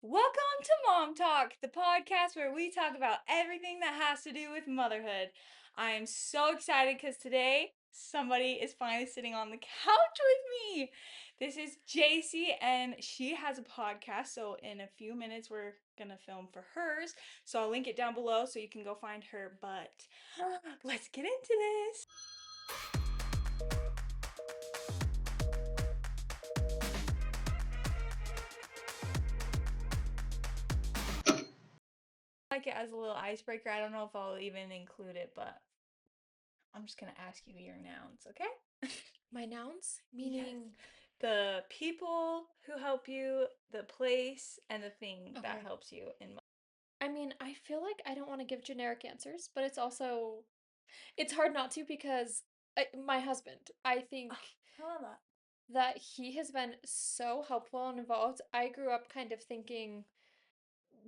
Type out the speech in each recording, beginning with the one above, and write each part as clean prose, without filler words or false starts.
Welcome to Mom Talk, the podcast where we talk about everything that has to do with motherhood. I am so excited because today somebody is finally sitting on the couch with me. This is Jacie, and she has a podcast. So, in a few minutes, we're going to film for hers. So, I'll link it down below so you can go find her. But let's get into this. Like it as a little icebreaker. I don't know if I'll even include it, but I'm just gonna ask you your nouns, okay? My nouns? Yes. Meaning, The people who help you, the place, and the thing that okay. helps you in I mean, I feel like I don't want to give generic answers, but it's hard not to because my husband, I think Oh, I love that. that he has been so helpful and involved. I grew up kind of thinking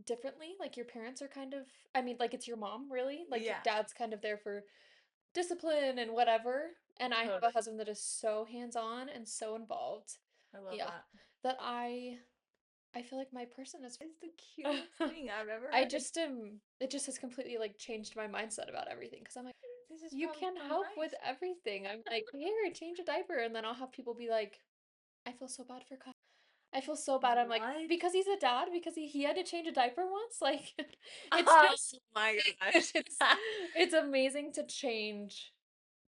differently. Like your parents are kind of, I mean, like it's your mom, really. Like your Yeah, dad's kind of there for discipline and whatever. And I have a totally. husband that is so hands-on and so involved. I love Yeah. that. That I feel like my person is It's the cutest thing I've ever I heard. just it just has completely like changed my mindset about everything because I'm like, This is you probably can so help with nice. everything. I'm like, here, change a diaper, and then I'll have people be like, I feel so bad for Kyle. I feel so bad. I'm like, What? because he's a dad, because he had to change a diaper once. Like, it's Oh just my gosh. it's it's amazing to change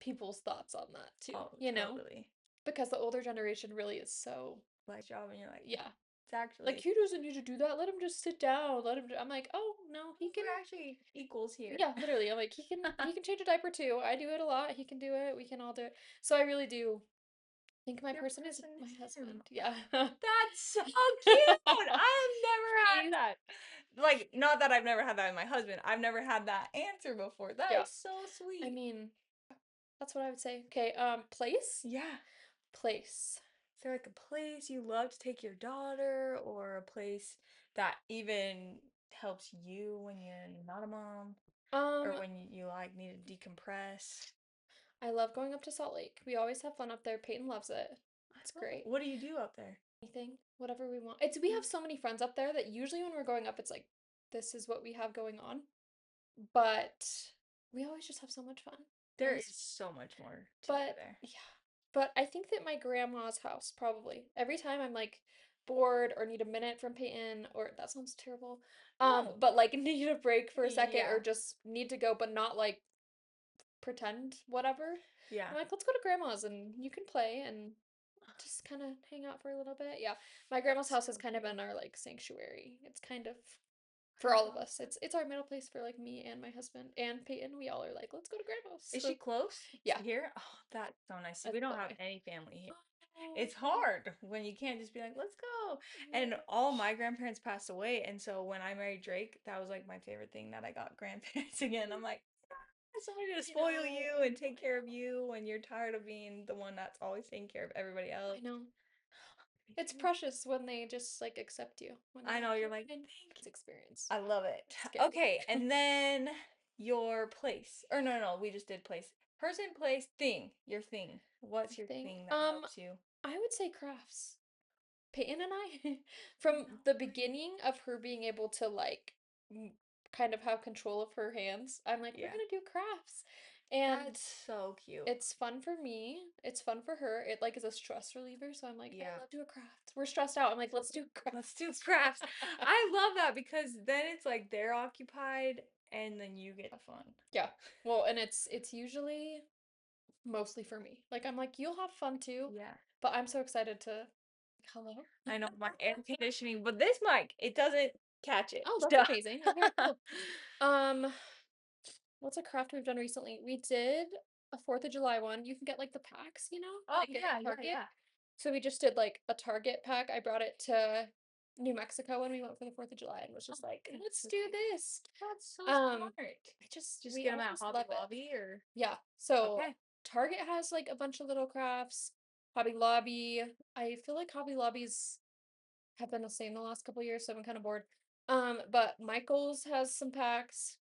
people's thoughts on that too, Oh, you know? totally. Because the older generation really is so, Like job, and you're like, yeah. it's Like actually he doesn't need to do that. Let him just sit down. I'm like, oh no, he can. we're actually equals here. Yeah, literally. I'm like, he can change a diaper too. I do it a lot. He can do it. We can all do it. So I really do think my Your person is person my is him. husband. Yeah. That's so cute. I've never had He's that. Like, not that I've never had that in my husband. I've never had that answer before. That yeah. is so I sweet. mean, that's what I would say. Okay, place? Yeah. Place. Is there like a place you love to take your daughter, or a place that even helps you when you're not a mom, or Um, when you like need to decompress? I love going up to Salt Lake. We always have fun up there. Peyton loves it. It's I love it. great. What do you do up there? Anything, whatever we want. It's we have so many friends up there that usually when we're going up, it's like this is what we have going on. But we always just have so much fun. We There is always so much more to do But there. yeah, but I think that my grandma's house probably. Every time I'm like bored or need a minute from Peyton or that sounds terrible. No. But like need a break for a second Yeah. or just need to go but not like pretend whatever. Yeah. I'm like, let's go to grandma's and you can play and just kind of hang out for a little bit. Yeah. My grandma's That's house so has kind of cute. been our like sanctuary. It's kind of I for all of love us. that. It's our middle place for like me and my husband and Peyton. We all are like, let's go to grandma's. Is she close Yeah. to here? Oh, that's so nice. See, That's we don't have lovely. any family here. Oh, It's hard when you can't just be like, let's go. my And all gosh. my grandparents passed away. And so when I married Drake, that was like my favorite thing that I got grandparents again. I'm like, somebody to I spoil know. you and take care of you when you're tired of being the one that's always taking care of everybody else. I know. Me It's too. precious when they just like accept you, when they're I know, like, you're you're like, fine. thank It's you. experience. I love it. It's scary. Okay, and then your place. Or no, we just did place. Person, place, thing. Your thing. What's your Thing. thing that helps you? I would say crafts. Peyton and I, from No the way. beginning of her being able to like m- kind of have control of her hands, I'm like, we're Yeah. gonna do crafts. And That's so cute. it's fun for me. It's fun for her. It like is a stress reliever. So I'm like, hey, Yeah. let's do a craft. We're stressed out. I'm like, let's do a Let's do craft. crafts. I love that because then it's like they're occupied and then you get the fun. Yeah. Well, and it's usually mostly for me. Like I'm like, you'll have fun too, Yeah. but I'm so excited to hello. I know my air conditioning, but this mic, it doesn't catch it. Oh, that's So amazing. Okay, cool. Um, what's a craft we've done recently? We did a 4th of July one. You can get like the packs, Oh like yeah, at yeah, Target. yeah. So we just did like a Target pack. I brought it to New Mexico when we went for the 4th of July and was Oh, just like, that's let's so do cute. this. That's so Um, smart. I just Just we get them at always Hobby love it. Lobby or Yeah. So okay. Target has like a bunch of little crafts. Hobby Lobby. I feel like Hobby Lobbies have been the same the last couple years, so I've been kind of bored. But Michael's has some packs.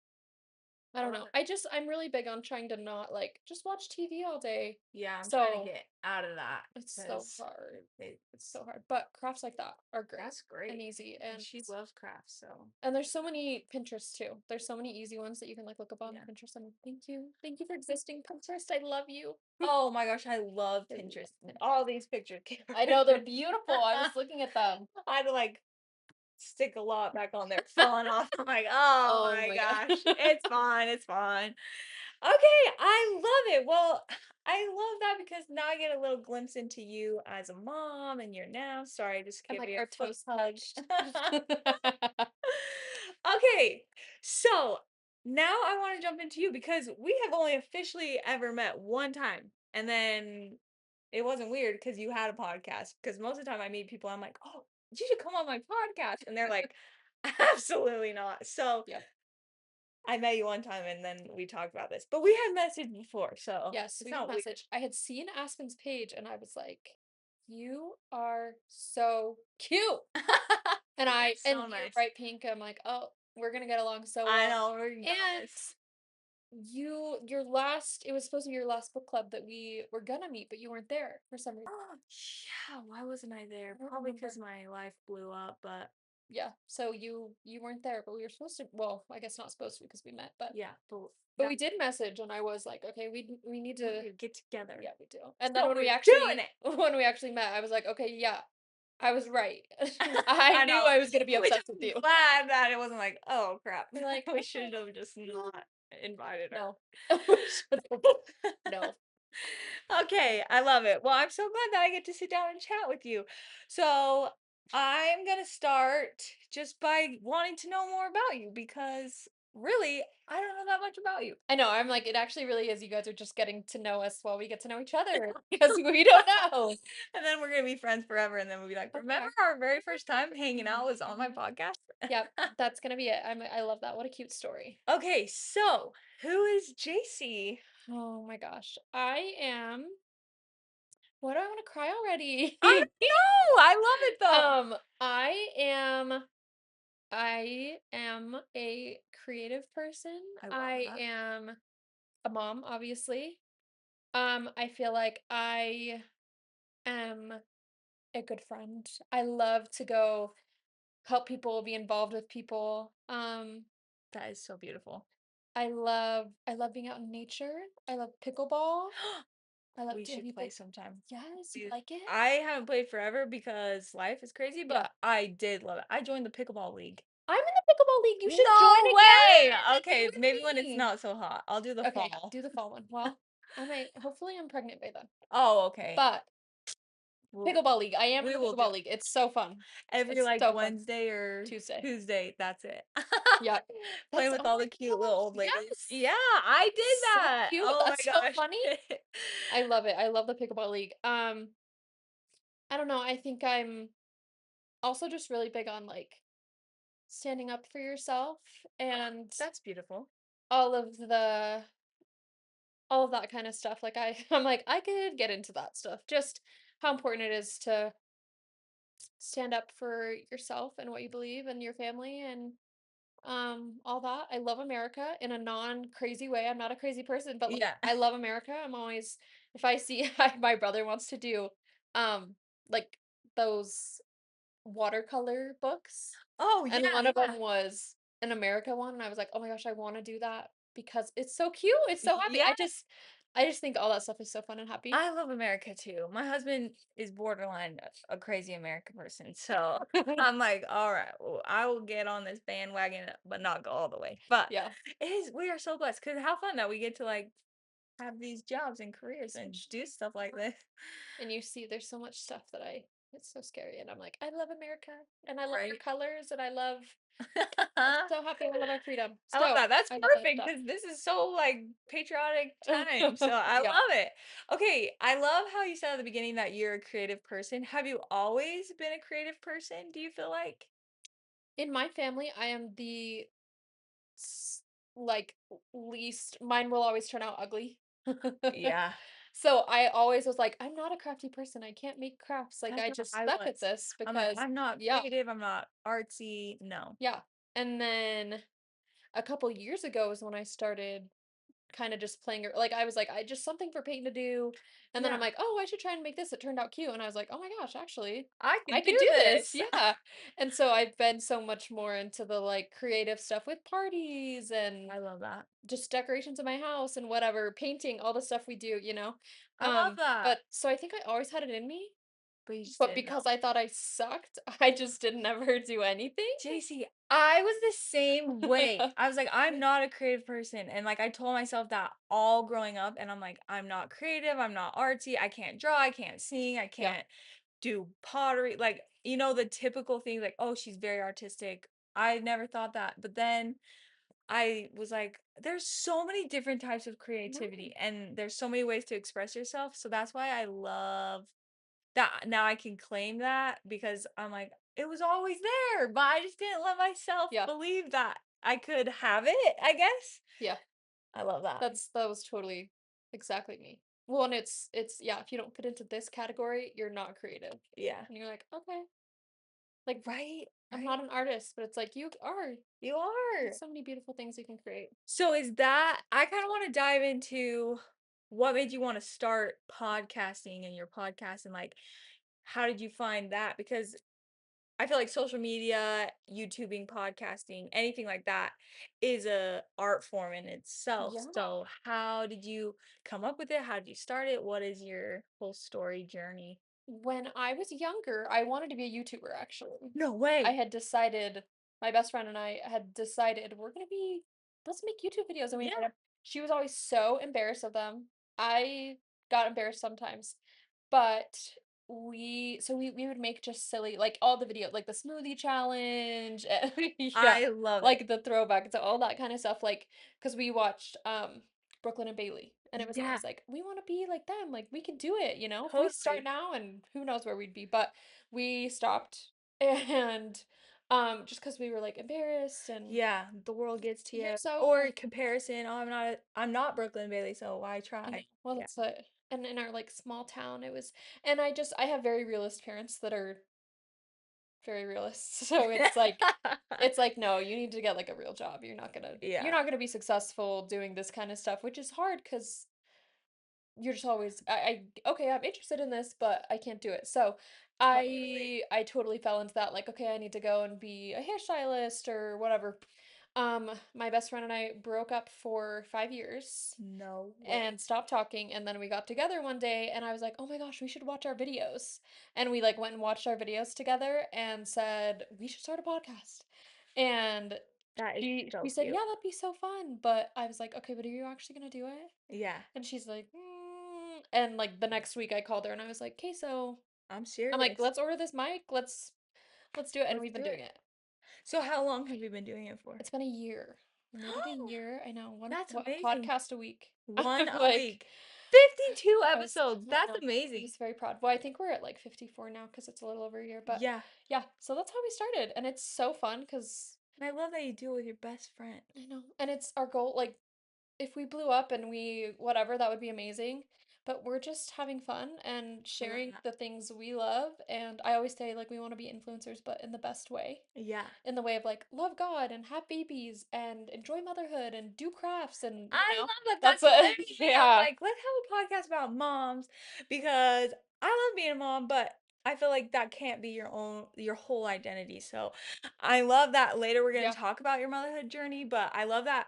I don't know. I'm really big on trying to not like just watch TV all day. Yeah, I'm trying to So get out of that it's so because hard. It's it's so hard. But crafts like that are great that's great. and easy, And she loves crafts, so and there's so many Pinterest too. There's so many easy ones that you can like look up on yeah. Pinterest. And thank you for existing, Pinterest. I love you. Oh my gosh, I love I Pinterest. love All Pinterest. these pictures came from I know they're Pinterest. beautiful. I was looking at them. I had to like stick a lot back on there, falling off. I'm like, oh Oh my my gosh, god. it's fine, it's fine. Okay, I love it. Well, I love that because now I get a little glimpse into you as a mom and your now. Sorry, just And give like me a our foot toes hug. touched. Okay, so now I want to jump into you because we have only officially ever met one time. And then it wasn't weird because you had a podcast. Because most of the time I meet people, I'm like, oh, you should come on my podcast. And they're like, absolutely not. So Yeah. I met you one time and then we talked about this. But we had messaged before, so Yes, it's we had not weird. message. I had seen Aspen's page and I was like, you are so cute. And You're so you're nice. bright pink. I'm like, oh, we're gonna get along so I well. know, we're And gonna it was supposed to be your last book club that we were gonna meet, but you weren't there for some reason. Oh, yeah, why wasn't I there? I don't Probably remember. because my life blew up, but Yeah, so you weren't there, but we were supposed to, well, I guess not supposed to because we met, yeah, but but that we did message and I was like, okay, we need we to, could get together. yeah, we do. And then So when we we're doing actually it. when we actually met, I was like, okay, yeah, I was right. I I knew know. I was gonna be Which obsessed with I'm you. glad that it wasn't like, oh crap. We're like, We should have just not invited her. no. We should've. No. Okay, I love it. Well, I'm so glad that I get to sit down and chat with you. So I'm gonna start just by wanting to know more about you because really, I don't know that much about you. I know, I'm like, it actually really is. You guys are just getting to know us while we get to know each other because we don't know. And then we're gonna be friends forever, and then we'll be like, remember Okay. our very first time hanging out was on my podcast? Yep, that's gonna be it. I love that. What a cute story. Okay, so who is Jacie? Oh my gosh. Why do I want to cry already? I don't know. I love it though. Um, I am I am a creative person. I love I that. am a mom, obviously. I feel like I am a good friend. I love to go help people, be involved with people. That is so beautiful. I love being out in nature. I love pickleball. We Have should you play played? sometime. Yes, you We- like it? I haven't played forever because life is crazy, Yeah. but I did love it. I joined the pickleball league. I'm in the pickleball league. You should join No way! again. Play Okay, maybe when with it's me. not so hot. I'll do the Okay, yeah, fall. do the fall one. Well, hopefully I'm pregnant by then. Oh, okay. But We'll, pickleball league. I am in we the will do pickleball league. It's so fun. every It's like so fun. Wednesday or Tuesday. Tuesday. That's it. Yeah. Playing That's with oh all my the cute little gosh. old ladies. Yes. Yeah, I did So that. cute. Oh my That's so gosh. funny. I love it. I love the pickleball league. I don't know. I think I'm also just really big on like standing up for yourself and That's beautiful. all of the all of that kind of stuff. Like I'm like I could get into that stuff. Just how important it is to stand up for yourself and what you believe and your family and all that. I love America in a non-crazy way. I'm not a crazy person, but like Yeah. I love America. I'm always if I see my brother wants to do um like those watercolor books Oh and yeah, one of yeah. them was an America one and I was like, "Oh my gosh, I want to do that because it's so cute. It's so happy." Yeah. I just think all that stuff is so fun and happy. I love America too. My husband is borderline a crazy American person. So I'm like, all right, well, I will get on this bandwagon, but not go all the way. But Yeah. we are so blessed because how fun that we get to like have these jobs and careers and do stuff like this. And you see there's so much stuff that I it's so scary and I'm like, I love America and I love our Right. colors and I'm I so happy I love our freedom. love So that. That's I love that perfect stuff. because this is so like patriotic time. So I Yeah. love it. Okay, I love how you said at the beginning that you're a creative person. Have you always been a creative person? Do you feel like? In my family, I am the s- like least mine will always turn out ugly. Yeah, So I always was like, I'm not a crafty person. I can't make crafts. Like that's I what just I suck at was. this I'm like, because I'm not yeah, creative. I'm not artsy. No. yeah. And then a couple years ago is when I started kind of just playing like I was like, I just something for Peyton to do. And then I'm Yeah. like, oh, I should try and make this. It turned out cute. And I was like, oh my gosh, actually, I I could could do do this. this. Yeah. And so I've been so much more into the like creative stuff with parties and I love that. just decorations in my house and whatever, painting, all the stuff we do, you know. I love that. But so I think I always had it in me, But you just but didn't know. because I thought I sucked, I just did never do anything. Jacie, I was the same way. I was like, I'm not a creative person. And like I told myself that all growing up. And I'm like, I'm not creative. I'm not artsy. I can't draw. I can't sing. I Yeah. can't do pottery. Like, the typical things like, oh, she's very artistic. I never thought that. But then I was like, there's so many different types of No. creativity and there's so many ways to express yourself. So that's why I love that now I can claim that because I'm like, it was always there, but I just didn't let myself Yeah. believe that I could have it, I guess. Yeah. I love that. That was totally exactly me. Well, and it's yeah, if you don't fit into this category, you're not creative. Yeah. And you're like, okay, like Right, I'm right. not an artist, but it's like you are. You There's are. so many beautiful things you can create. So is that I kind of want to dive into what made you want to start podcasting and your podcast and like how did you find that? Because I feel like social media, YouTubing, podcasting, anything like that is a art form in itself. Yeah. So how did you come up with it? How did you start it? What is your whole story journey? When I was younger, I wanted to be a YouTuber actually. No I way. had decided, my best friend and I had decided we're gonna be, let's make YouTube videos. And we Yeah. had she was always so embarrassed of them. I got embarrassed sometimes, but we would make just silly, like all the video, like the smoothie challenge, yeah, I love it. like the throwback, so all that kind of stuff, like because we watched Brooklyn and Bailey, and it was Yeah, always like we want to be like them, like we can do it, if we start totally. now, and who knows where we'd be, but we stopped, and just because we were like embarrassed, and Yeah, the world gets to you're you. so, Or comparison. Oh, I'm not Brooklyn Bailey, so why I know, try? well, Yeah. that's it. And in our like small town, it was, and I have very realist parents that are very realist. So it's like, no, you need to get like a real job. You're Yeah. not gonna be successful doing this kind of stuff, which is hard because you're just always okay, I'm interested in this, but I can't do it. So Totally. I totally fell into that, like, okay, I need to go and be a hairstylist or whatever. My best friend and I broke up for 5 years No way. and stopped talking, and then we got together one day and I was like, "Oh my gosh, we should watch our videos." And we like went and watched our videos together and said, "We should start a podcast." And That is she so said, cute. "Yeah, that'd be so fun." But I was like, "Okay, but are you actually gonna do it?" Yeah. And she's like, and like the next week I called her and I was like, "Okay, so I'm I'm like, serious. let's order this mic. Let's do it." And Let's we've been do doing it. it. So how long have you been doing it for? It's been a year. We made it a year. I know, one That's what amazing. podcast a week. One a Like week. 52 I episodes. That's know. I amazing. was very proud. Well, I think we're at like 54 now because it's a little over a year. But Yeah. yeah, so that's how we started. And it's so fun because And I love that you do it with your best friend. I know. And it's our goal. Like, if we blew up and we whatever, that would be amazing. But we're just having fun and I love sharing that. the things we love. And I always say, like, we want to be influencers, but in the best way. Yeah. In the way of like, love God and have babies and enjoy motherhood and do crafts and, I love that. that's That's what, literally me. I'm yeah. like, let's have a podcast about moms because I love being a mom, but I feel like that can't be your whole identity. So I love that later we're going Yeah. to talk about your motherhood journey, but I love that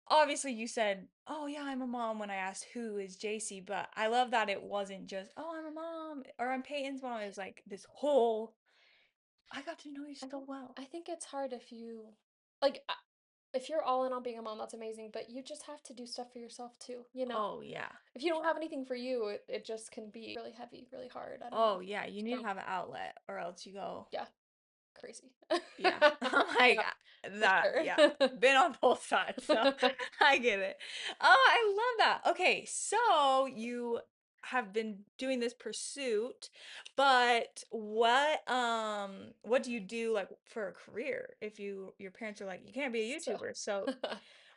obviously you said, "Oh yeah, I'm a mom" when I asked who is Jacie, but I love that it wasn't just, "Oh, I'm a mom" or "I'm Peyton's mom." It was like this whole I got to know you I so know. well. I think it's hard if you like if you're all in on being a mom, that's amazing, but you just have to do stuff for yourself too. Oh yeah. If you don't Yeah. have anything for you, it just can be really heavy, really hard. I don't Oh know. yeah, you need to So, have an outlet or else you go yeah, crazy. yeah. I'm like Yeah, for that sure. yeah. Been on both sides, so I get it. Oh, I love that. Okay, so you have been doing this pursuit, but what do you do like for a career if your parents are like you can't be a So YouTuber? So,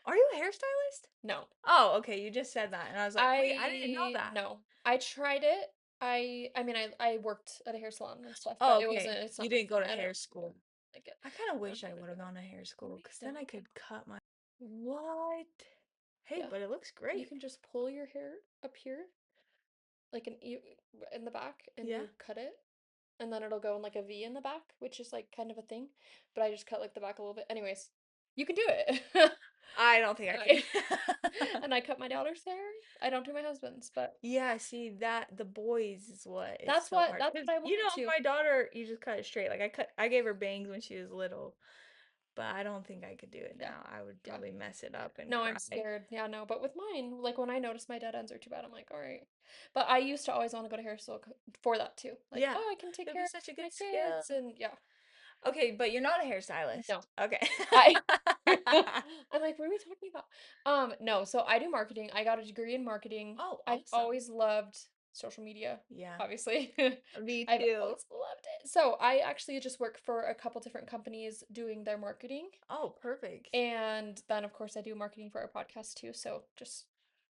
are you a hairstylist? no. Oh, okay, you just said that and I was like, "Wait, I didn't know I that." no. I tried it. I mean I worked at a hair salon and stuff, Oh, but okay. it's You not my didn't go thing. to I don't hair school. like it. I kind of I don't wish I know how would to have do gone to hair it. school Me because too. then I could cut my. What? Hey, Yeah. but it looks You great. can just pull your hair up here, like in the back, and Yeah. you cut it, and then it'll go in like a V in the back, which is like kind of a thing. But I just cut like the back a little bit. Anyways, you can do it. I don't think I could. I and I cut my daughter's hair. I don't do my husband's, but Yeah, see that the boys is what is so hard. that's 'Cause what I wanted to. my daughter, you just cut it straight. Like I gave her bangs when she was little, but I don't think I could do it Yeah. now. I would Yeah. probably mess it up and No, I'm cry. scared. Yeah, no, but with mine, like when I notice my dead ends are too bad, I'm like, all right. But I used to always want to go to hair school for that too. Like, Yeah, oh, I can take it'd be care of such a my good skill. kids and yeah. Okay, but you're not a hairstylist. No. Okay. I I'm like, what are we talking about? No, so I do marketing. I got a degree in marketing. Oh, I've awesome. always loved social media, Yeah, obviously. me I've too. always loved it. So I actually just work for a couple different companies doing their marketing. Oh, perfect. And then of course I do marketing for our podcast too. So just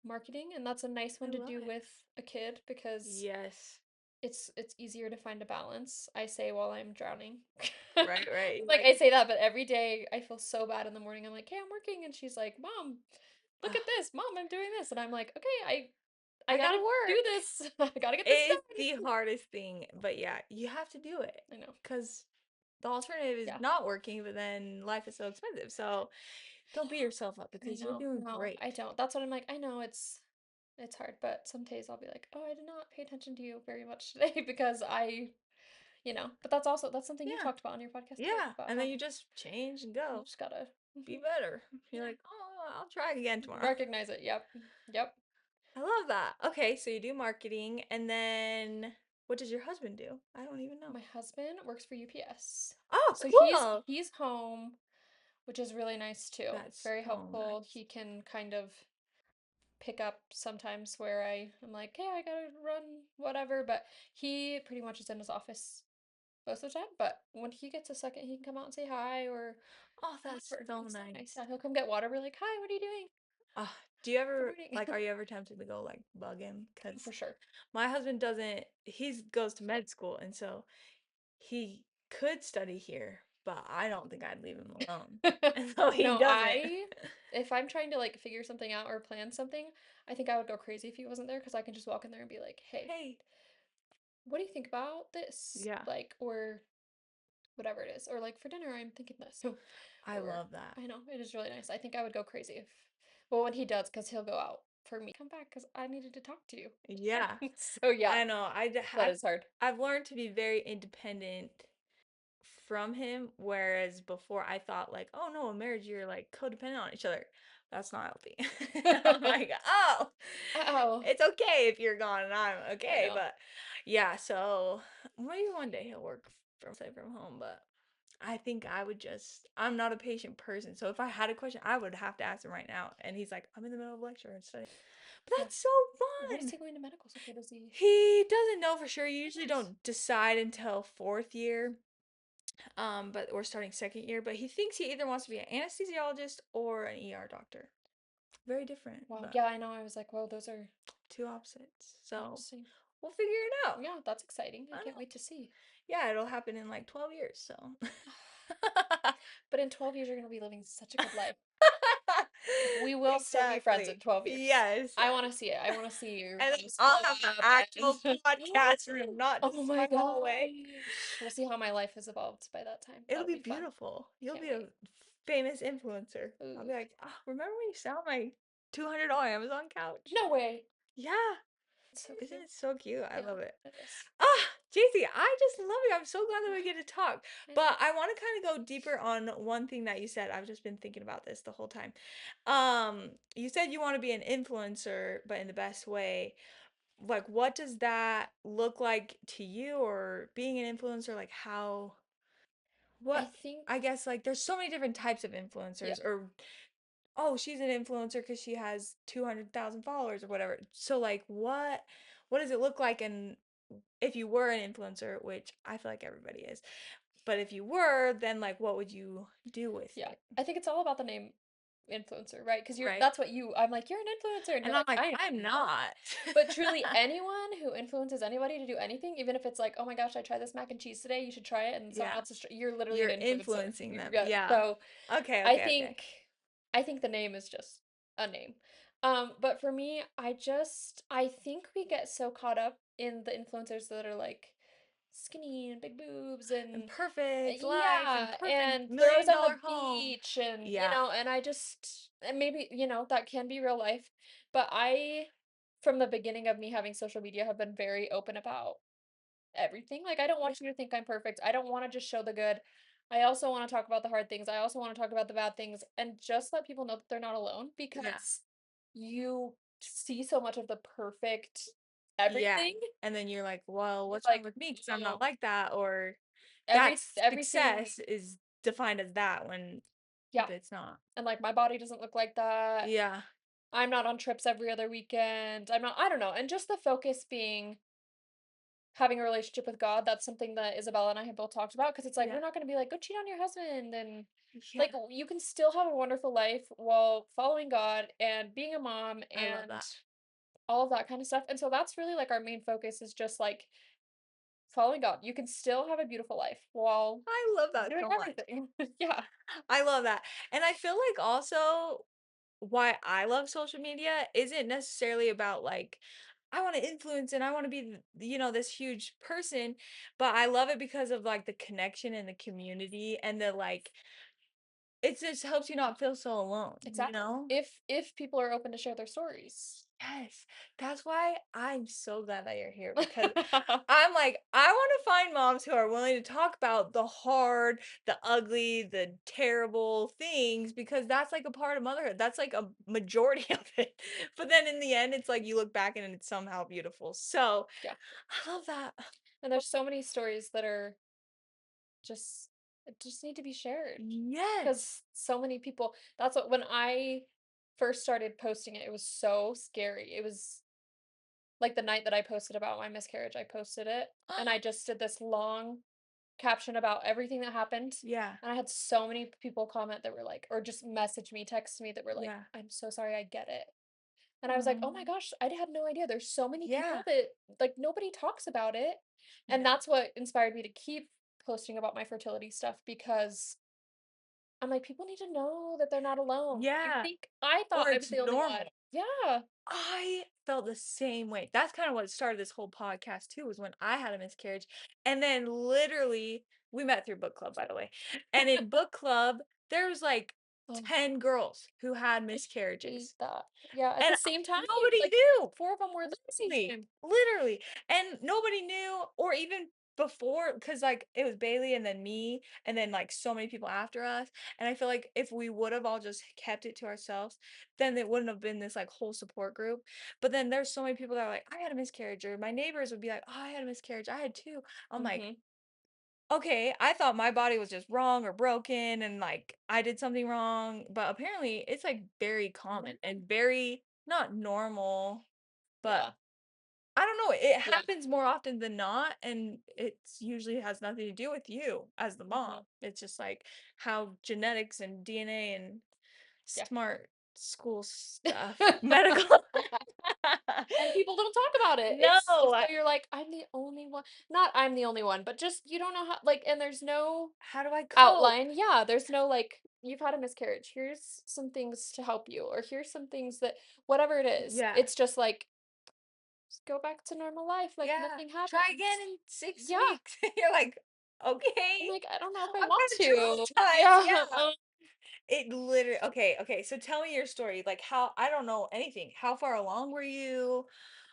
marketing, and that's a nice I one to love do it. with a kid because Yes. it's easier to find a balance, I say while I'm drowning. Right, right. You're Like like, I say that, but every day I feel so bad in the morning. I'm like, "Hey, I'm working." And she's like, "Mom, look at "Ugh, this. Mom, I'm doing this." And I'm like, "Okay, I I got to gotta do work. this. I got to get this It's done." the hardest thing, but yeah, you have to do it I know. because the alternative is Yeah. not working, but then life is so expensive. So don't beat yourself up I because you're know. doing No, I great. don't. That's what I'm like. I know it's hard, but some days I'll be like, "Oh, I did not pay attention to you very much today because but that's something you've Yeah, talked about on your podcast too, yeah. about And how then you just change and you go. just gotta Be better. You're yeah, like, oh, I'll try again tomorrow. recognize it. Yep. Yep. I love that. Okay, so you do marketing, and then what does your husband do? I don't even know. My husband works for UPS. Oh, So cool. he's home, which is really nice too. That's Very so helpful. nice. He can kind of pick up sometimes where I'm like, "Hey, I gotta run whatever," but he pretty much is in his office most of the time. But when he gets a second, he can come out and say hi or Oh, that's whatever. so He's so nice. nice. Yeah, he'll come get water. We're like, "Hi, what are you doing? Do you Good ever morning." like are you ever tempted to go like bug him? Because For sure. my husband doesn't, he goes to med school, and so he could study here, but I don't think I'd leave him alone. And so he No, doesn't. if I'm trying to like figure something out or plan something, I think I would go crazy if he wasn't there because I can just walk in there and be like, "Hey, Hey. what do you think about this?" Yeah, Like, or whatever it is, or like for dinner, I'm thinking this, I or love that. I know it is really nice. I think I would go crazy if, well, when he does, because he'll go out for me. Come back because I needed to talk to you. Yeah, So yeah, I know. that is hard. I've learned to be very independent from him, whereas before I thought like, oh no, a marriage you're like codependent on each other. That's not healthy. I'm like, oh, Oh, it's okay if you're gone and I'm I okay, know. but yeah, so maybe one day he'll work from say from home, but I think I would just I'm not a patient person. So if I had a question, I would have to ask him right now. And he's like, I'm in the middle of lecture and studying. But Yeah. that's so What is fun. he going to medical school for? Does he? He doesn't know for sure. You Oh, usually nice. don't decide until fourth year. But we're starting second year. But he thinks he either wants to be an anesthesiologist or an ER doctor. Very different, Wow. but Yeah, I know. I was like, well, those are two opposites. So interesting. we'll figure it out. Yeah, that's exciting. I I can't know. wait to see. Yeah, it'll happen in like 12 years. So. But in 12 years, you're going to be living such a good life. We will still be friends in Exactly. 12 years. Yes. I want to see it. I want to see your And then house I'll blow have an up actual and podcast room, not oh just my my hallway. gosh. We'll see how my life has evolved by that time. It'll That'll be be fun. beautiful. You'll Can't be a wait. famous influencer. I'll be Ooh. like, oh, remember when you sat on my $200 Amazon couch? No way. Yeah. It's so Isn't cute. it so cute? I Yeah, love it. it is. Ah, Jacie, I just love you. I'm so glad that we get to talk. I know. But I want to kind of go deeper on one thing that you said. I've just been thinking about this the whole time. You said you want to be an influencer, but in the best way. Like, what does that look like to you, or being an influencer? Like, how, I what, think, I guess, like, there's so many different types of yeah. influencers, or, oh, she's an influencer because she has 200,000 followers or whatever. So, like, what does it look like? And if you were an influencer, which I feel like everybody is, but if you were, then like what would you do with Yeah. it? I think it's all about the name. influencer, right? Because you're right? that's what you I'm like, "You're an influencer," and you're And I'm like, like, "I am "I'm not." not." But truly, anyone who influences anybody to do anything, even if it's like, "Oh my gosh, I tried this mac and cheese today, you should try it," and someone Yeah, else is you're literally an you're influencer. influencing them. Yeah, Yeah. so Okay, I okay, okay. think I think the name is just a name. But for me, I think we get so caught up in the influencers that are like skinny and big boobs And and perfect life and yeah, perfect and they're always million on the dollar home. beach and Yeah. and I just and maybe, that can be real life, but I from the beginning of me having social media have been very open about everything. Like I don't Yeah. want you to think I'm perfect. I don't want to just show the good. I also want to talk about the hard things. I also want to talk about the bad things and just let people know that they're not alone Yeah. because you see so much of the perfect Yeah. everything. And then you're like, well, You're what's wrong like, with me? Because I'm not oh, like that. Or that everything, success is defined as that when yeah. it's not. And like my body doesn't look like that. Yeah. I'm not on trips every other weekend. I don't know. And just the focus being having a relationship with God, that's something that Isabella and I have both talked about because it's like Yeah. we're not going to be like go cheat on your husband and Yeah. like you can still have a wonderful life while following God and being a mom I love and that. all of that kind of stuff. And so that's really like our main focus is just like following God. You can still have a beautiful life while I love that doing so much. everything. Yeah. I love that. And I feel like also why I love social media isn't necessarily about like I want to influence and I want to be this huge person, but I love it because of like the connection and the community and the like it just helps you not feel so alone, you Exactly. know? If people are open to share their stories. Yes. That's why I'm so glad that you're here because I'm like, I want to find moms who are willing to talk about the hard, the ugly, the terrible things because that's like a part of motherhood. That's like a majority of it. But then in the end, it's like you look back and it's somehow beautiful. So Yeah. I love that. And there's so many stories that are just just need to be shared. Yes. 'Cause so many people that's what when I first started posting it, it was so scary. It was like the night that I posted about my miscarriage, I posted it, and I just did this long caption about everything that happened, Yeah. and I had so many people comment that were like or just message me, text me that were like, Yeah. "I'm so sorry, I get it." And I was like, "Oh my Um, gosh, I had no idea. There's so many yeah. people that like nobody talks about it." And Yeah. that's what inspired me to keep posting about my fertility stuff because I'm like, people need to know that they're not alone. Yeah. I thought Or I was it's the only one. normal. Yeah. I felt the same way. That's kind of what started this whole podcast too, was when I had a miscarriage. And then literally, we met through book club, by the way. And in book club, there was like Oh, 10 girls who had I hate miscarriages. that. Yeah, at And the same time, nobody like knew. 4 of them were at the same Literally, time. literally. And nobody knew, or even before, because like it was Bailey and then me, and then like so many people after us. And I feel like if we would have all just kept it to ourselves, then it wouldn't have been this like whole support group. But then there's so many people that are like, I had a miscarriage, or my neighbors would be like, oh, I had a miscarriage. I had two. I'm like, Mhm. okay, I thought my body was just wrong or broken and like I did something wrong. But apparently it's like very common and very not normal, but Yeah. I don't know, it Yeah. happens more often than not, and it's usually has nothing to do with you as the mom. Mhm. It's just like how genetics and DNA and Yeah. smart school stuff, medical. And people don't talk about it. No, It's so you're like, "I'm the only one." Not I'm the only one, but just you don't know how like, and there's no how do I cope? outline. Yeah, there's no like, "You've had a miscarriage. Here's some things to help you," or "Here's some things that" whatever it is. Yeah, It's just like, "Just go back to normal life like yeah. nothing Try happened." again in 6 Yeah. weeks. You're like, I'm okay, like, "I don't know if I I'm want kind to." of traumatized. Yeah. Yeah. It literally okay, okay. So tell me your story. Like how I don't know anything. How far along were you?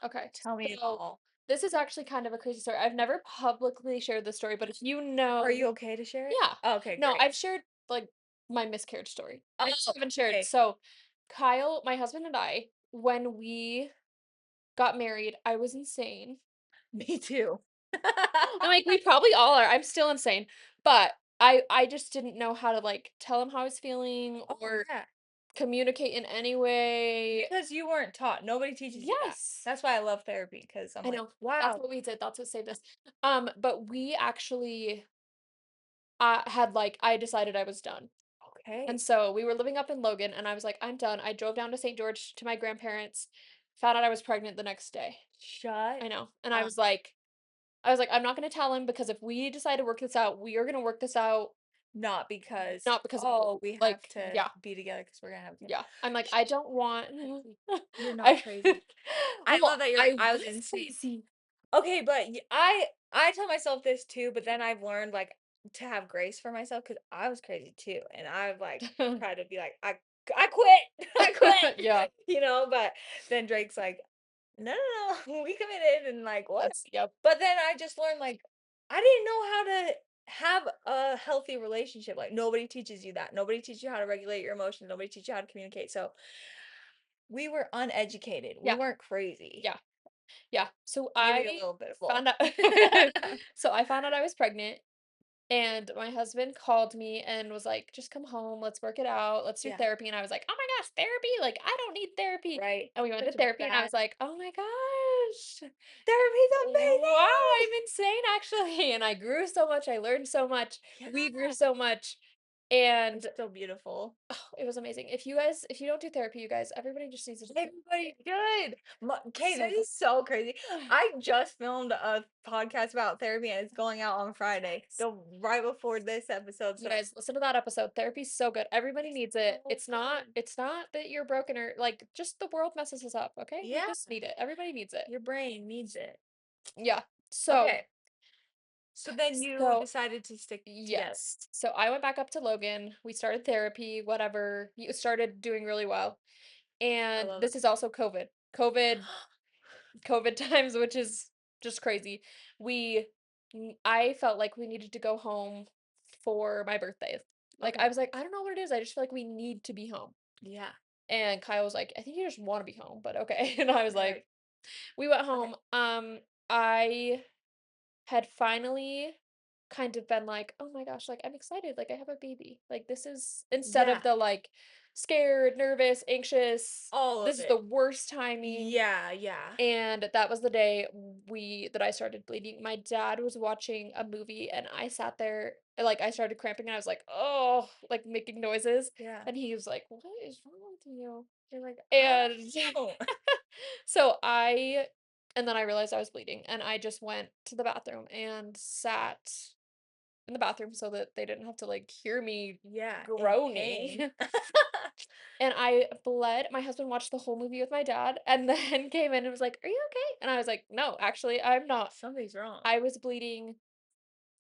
Okay. Tell me it So, all. this is actually kind of a crazy story. I've never publicly shared this story, but if you Are you know okay to share it? yeah. Okay, No, great. I've shared, like, my miscarriage story. Oh, I just haven't shared okay. so, Kyle, my husband and I, when we got married, I was insane. Me too. I'm like, we probably all are. I'm still insane, but I just didn't know how to, like, tell him how I was feeling Oh, or yeah. communicate in any way. Because you weren't taught. Nobody teaches you that. Yes. That's why I love therapy because I'm I like, know. That's wow. what we did. That's what saved us. But we actually, had, like I decided I was done. And Okay. so we were living up in Logan, and I was like, I'm done. I drove down to St. George to my grandparents, found out I was pregnant the next day. Shut I know. And up. I was like, I'm not gonna tell him because if we decide to work this out, we are gonna work this out, Not because, not because of you. "Oh, we have Like, to yeah, be together because 'cause we're gonna have a kid." yeah. I'm like, Sh I don't want Crazy. You're not I crazy. I love well, that you're like, I "I was was insane." crazy. Okay, but I tell myself this too, but then I've learned, like, to have grace for myself because I was crazy too, and I've, like, tried to be like, I quit. I Yeah, quit," but then Drake's like, "No, no, no, we committed," and, like, "What?" that's yep. But then I just learned, like, I didn't know how to have a healthy relationship, like, nobody teaches you that. Nobody teaches you how to regulate your emotions. Nobody teaches you how to communicate, so we were uneducated. We Yeah, weren't crazy. yeah, yeah. So Maybe a I little bit of both. found out so I found out I was pregnant. And my husband called me and was like, "Just come home, let's work it out, let's do Yeah, therapy." And I was like, "Oh my gosh, therapy? Like, I don't need therapy." right. And we went to Such a therapy, and I bad was like, "Oh my gosh, therapy's wow, amazing! I'm insane, actually." And I grew so much, I learned so much, Yeah, we grew so much, and it's so beautiful. oh, it was amazing. If you don't do therapy, you guys, everybody just needs to do Everybody therapy. good. Okay, So this good. is so crazy. I just filmed a podcast about therapy and it's going out on Friday, Yes. the right before this episode. You So guys, listen to that episode. Therapy's so good. Everybody it's needs it. so good. It's not that you're broken or like just the world messes us up, okay? We Yeah, just need it. Everybody needs it. your brain needs it. Yeah. So, Okay, so then you so decided to stick together. yes. So I went back up to Logan. We started therapy, whatever. You started doing really well. I And love it. this is also COVID. COVID times, which is just crazy. I felt like we needed to go home for my birthday. Like I Okay. was like, I don't know what it is. I just feel like we need to be home. Yeah. And Kyle was like, "I think you just wanna be home, but okay." And I was like Right. we went Okay. home, I had finally kind of been like, "Oh my gosh, like, I'm excited, like, I have a baby." Like, this is instead Yeah. of the, like, scared, nervous, anxious, All of this is the it. worst timing, Yeah. Yeah. and that was the day that I started bleeding. My dad was watching a movie, and I sat there, like, I started cramping, and I was like, "Oh," like, making noises, Yeah. and he was like, "What is wrong with you?" You're like, I And don't know. so I and then I realized I was bleeding, and I just went to the bathroom and sat in the bathroom so that they didn't have to, like, hear me Yeah, in pain. groaning. And I bled. My husband watched the whole movie with my dad and then came in and was like, "Are you okay?" And I was like, "No, actually, I'm not." Something's wrong. I was bleeding.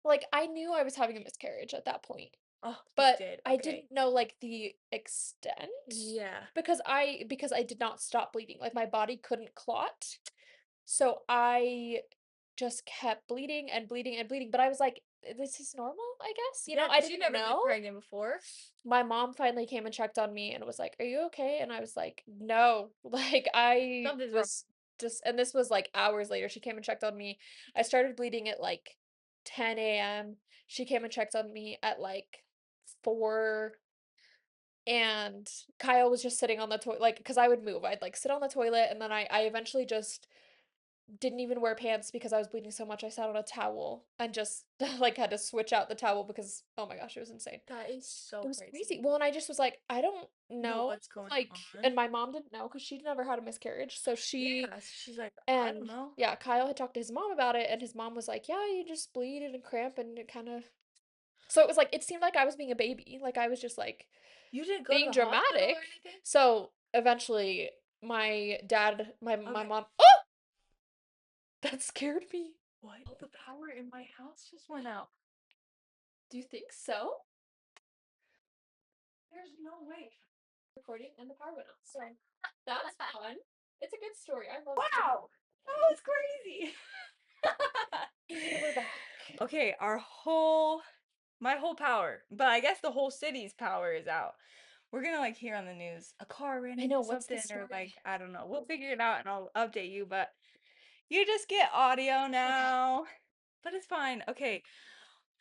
Like, I knew I was having a miscarriage at that point, Oh, you but did. I Okay. didn't know, like, the extent Yeah. because I did not stop bleeding. Like, my body couldn't clot. So I just kept bleeding and bleeding and bleeding, but I was like, This is normal, I guess?" Yeah, I because you didn't never been know. pregnant before. My mom finally came and checked on me and was like, "Are you okay?" And I was like, "No." Like, I Something's wrong. was just and this was, like, hours later, she came and checked on me. I started bleeding at, like, 10 AM. She came and checked on me at, like, 4, and Kyle was just sitting on the toilet, like, because I would move. I'd, like, sit on the toilet, and then I eventually just didn't even wear pants because I was bleeding so much. I sat on a towel and just, like, had to switch out the towel because, oh my gosh, it was insane. That is so It was crazy. crazy. Well, and I just was like, "I don't Know know." what's going Like, on. and my mom didn't know because 'cause she'd never had a miscarriage. So Yeah, so she's like, I don't and know. yeah, Kyle had talked to his mom about it, and his mom was like, "Yeah, you just bleed and cramp and it kinda." So it was like, it seemed like I was being a baby. Like, I was just, like, You didn't go to being the hospital or dramatic. anything? So eventually, my Okay. mom oh! That scared me. What? Oh, the power in my house just went out. Do you think so? There's no way. Recording and the power went out. So that's fun. It's a good story. I love it. Wow, that was crazy. And we're back. Okay, my whole power, but I guess the whole city's power is out. We're gonna like hear on the news a car ran I know, into what's the something or story? like I don't know. We'll figure it out and I'll update you, but you just get audio Okay. now. But it's fine. Okay.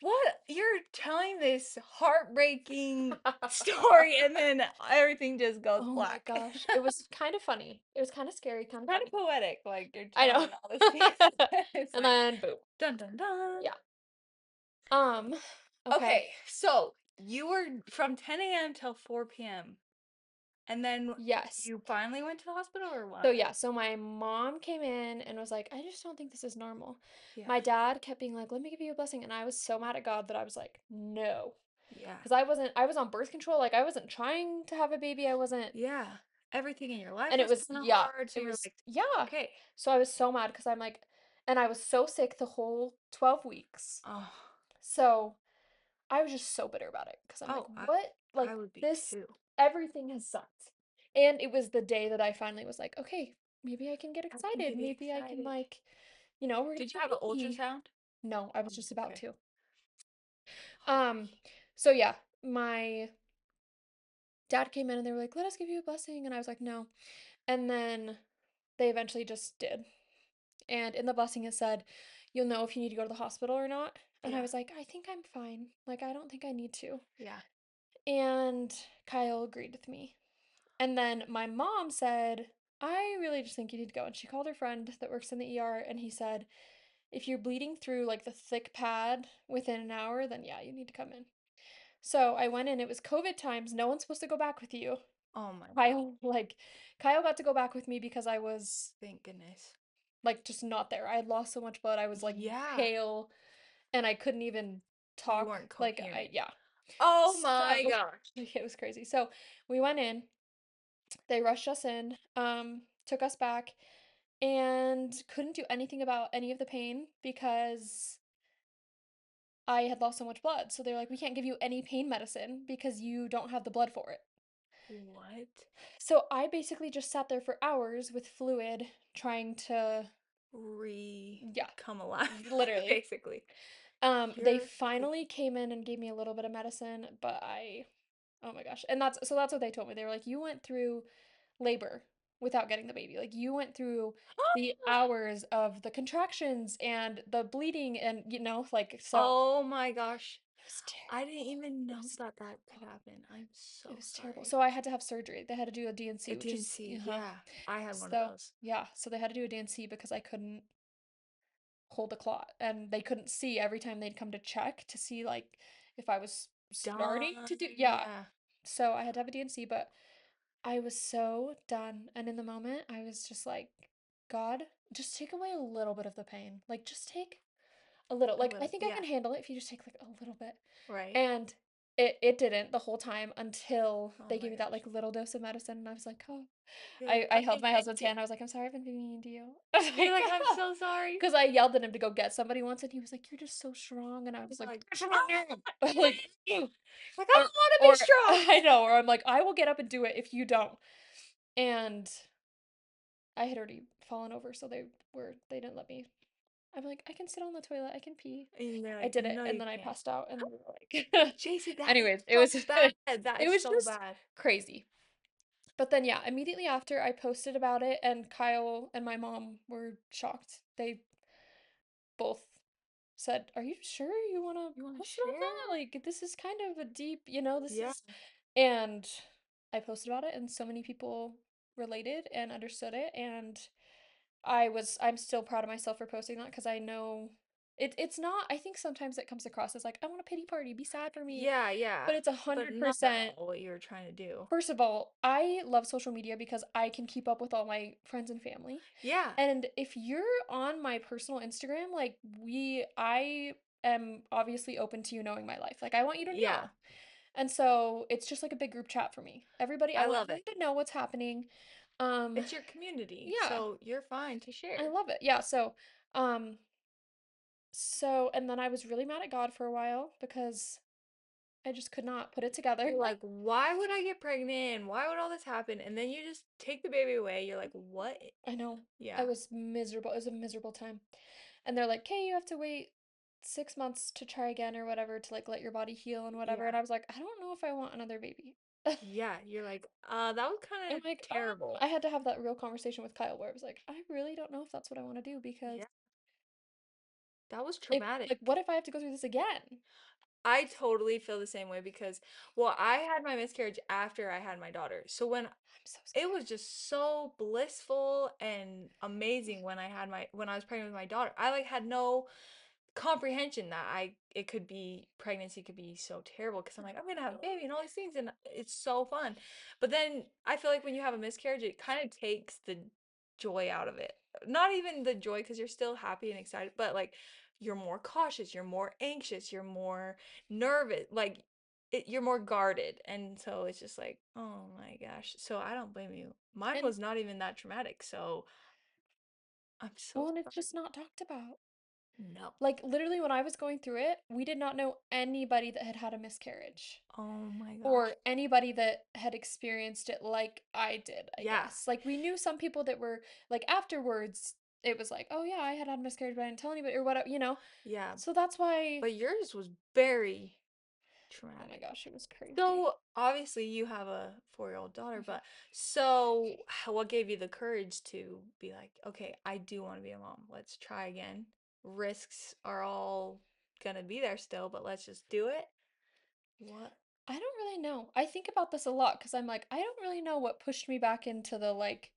What you're telling this heartbreaking story and then everything just goes Oh my black. gosh. It was kind of funny. It was kind of scary, kind of Kind of funny. poetic, like you're I know. telling all this things. It's And like then boom. dun dun dun. Yeah. Um, okay. Okay, so you were from 10 a.m. till 4 p.m. And then Yes. you finally went to the hospital or So what? yeah, so my mom came in and was like, "I just don't think this is normal." Yeah. My dad kept being like, "Let me give you a blessing." And I was so mad at God that I was like, "No." Yeah. Because I was on birth control, like I wasn't trying to have a baby. I wasn't Yeah. Everything in your life and it was was kind of yeah, hard, so it you're was like, yeah. okay. So I was so mad because I'm like and I was so sick the whole 12 weeks. Oh, So I was just so bitter about it because I'm like, oh, what? I Like, would be this, too. everything has sucked. And it was the day that I finally was like, okay, maybe I can get I can excited. get Maybe I can, excited. like, we're gonna Did you have have an a baby. ultrasound? No, I was Oh, just about okay. to. Okay. Um, so yeah, my dad came in and they were like, let us give you a blessing. And I was like, no. And then they eventually just did. And in the blessing, it said, you'll know if you need to go to the hospital or not. And I Yeah. was like, I think I'm fine. Like, I don't think I need to. Yeah. And Kyle agreed with me. And then my mom said, I really just think you need to go. And she called her friend that works in the ER and he said, if you're bleeding through like the thick pad within an hour, then yeah, you need to come in. So I went in. It was COVID times. No one's supposed to go back with you. Oh my God. Kyle got to go back with me because I was Thank goodness. like just not there. I had lost so much blood. I was like Yeah. pale and I couldn't even You talk. weren't coherent. Yeah. Oh my So gosh. it was crazy. So we went in, they rushed us in, took us back, and couldn't do anything about any of the pain because I had lost so much blood. So they're like, we can't give you any pain medicine because you don't have the blood for it. What? So I basically just sat there for hours with fluid trying to, yeah, Come alive, literally. basically. They You're finally crazy. came in and gave me a little bit of medicine, but oh my gosh. And that's what they told me. They were like, you went through labor without getting the baby. Like you went through the hours of the contractions and the bleeding and like so Oh my gosh. it was terrible. I didn't even It know was that that could terrible. happen. I'm It so was terrible. sorry. So I had to have surgery. They had to do a I DNC, which didn't is see. uh-huh. Yeah, I had one of So those. yeah, so they had to do a DNC because I couldn't hold a clot and they couldn't see every time they'd come to check to see like if I was starting to Done. do yeah. Yeah. So I had to have a DNC, but I was so done. And in the moment, I was just like, God, just take away a little bit of the pain. Like, just take a little. A Like, I little. think I Yeah. can handle it if you just take like a little bit. Right. And it didn't the whole time until Oh they my gave me that gosh. like little dose of medicine. And I was like, oh, You're like, I held okay, my thank husband's you. hand. I was like, I'm sorry I've been being mean to you. You're like, I'm so sorry. Because I yelled at him to go get somebody once, and he was like, "You're just so strong," and I You're was like, like, like, like I don't want to be or strong. I know, or I'm like, I will get up and do it if you don't. And I had already fallen over, so they didn't let me. I'm like, I can sit on the toilet, I can pee. And they're I like, did it, no, and you then I can't. passed out, and they were like, JC, that is anyways, it so was bad. That it is was so just bad. crazy. But then yeah, immediately after I posted about it, and Kyle and my mom were shocked. They both said, "Are you sure you want to You want to post about share? that? Like, this is kind of a deep, this Yeah. is." And I posted about it, and so many people related and understood it, and I'm still proud of myself for posting that because I know it's not. I think sometimes it comes across as like I want a pity party, be sad for me, Yeah, yeah. but it's a But hundred not at percent. all what you were trying to do. First of all, I love social media because I can keep up with all my friends and family. Yeah. And if you're on my personal Instagram, like I am obviously open to you knowing my life. Like I want you to Yeah. know. And so it's just like a big group chat for me. I I want love everybody it. to know what's happening. Um, It's your community, yeah, so you're fine to I share. love it. Yeah, um, and then I was really mad at God for a while because I just could not put it together. You're like, why would I get pregnant? Why would all this happen? And then you just take the baby away. You're like, what? I know. I Yeah. was miserable. It was a miserable time. And they're like, "Okay, you have to wait 6 months to try again or whatever to like let your body heal and whatever." Yeah. And I was like, "I don't know if I want another baby." Yeah. You're like, that was kind I'm of like, terrible. I had to have that real conversation with Kyle where I was like, "I really don't know if that's what I want to do because Yeah. That was if traumatic. like what if I have to go through this again?" I totally feel the same way because, well, I had my miscarriage after I had my daughter. So when I'm so it scared. was just so blissful and amazing when I was pregnant with my daughter. I like had no comprehension that it could be pregnancy could be so terrible because I'm like I'm gonna have a baby and all these things and it's so fun, but then I feel like when you have a miscarriage it kind of takes the joy out of it. Not even the joy because you're still happy and excited, but like you're more cautious, you're more anxious, you're more nervous, like you're more guarded, and so it's just like oh my gosh. So I don't blame you. Mine And was not even that traumatic, so I'm so well, and it's sorry. just not talked about. No. Like literally when I was going through it, we did not know anybody that had had a miscarriage Oh my gosh. or anybody that had experienced it like I did, I Yeah. guess. Like we knew some people that were like afterwards it was like, "Oh yeah, I had a miscarriage, but I didn't tell anybody," or whatever, you know. Yeah. So that's why But yours was very oh my traumatic. gosh, it was crazy. So obviously you have a 4-year-old daughter, Mhm. but so what gave you the courage to be like, okay, I do want to be a mom. Let's try again. Risks are all gonna be there still, but let's just do it. What? I don't really know. I think about this a lot because I'm like, I don't really know what pushed me back into the like,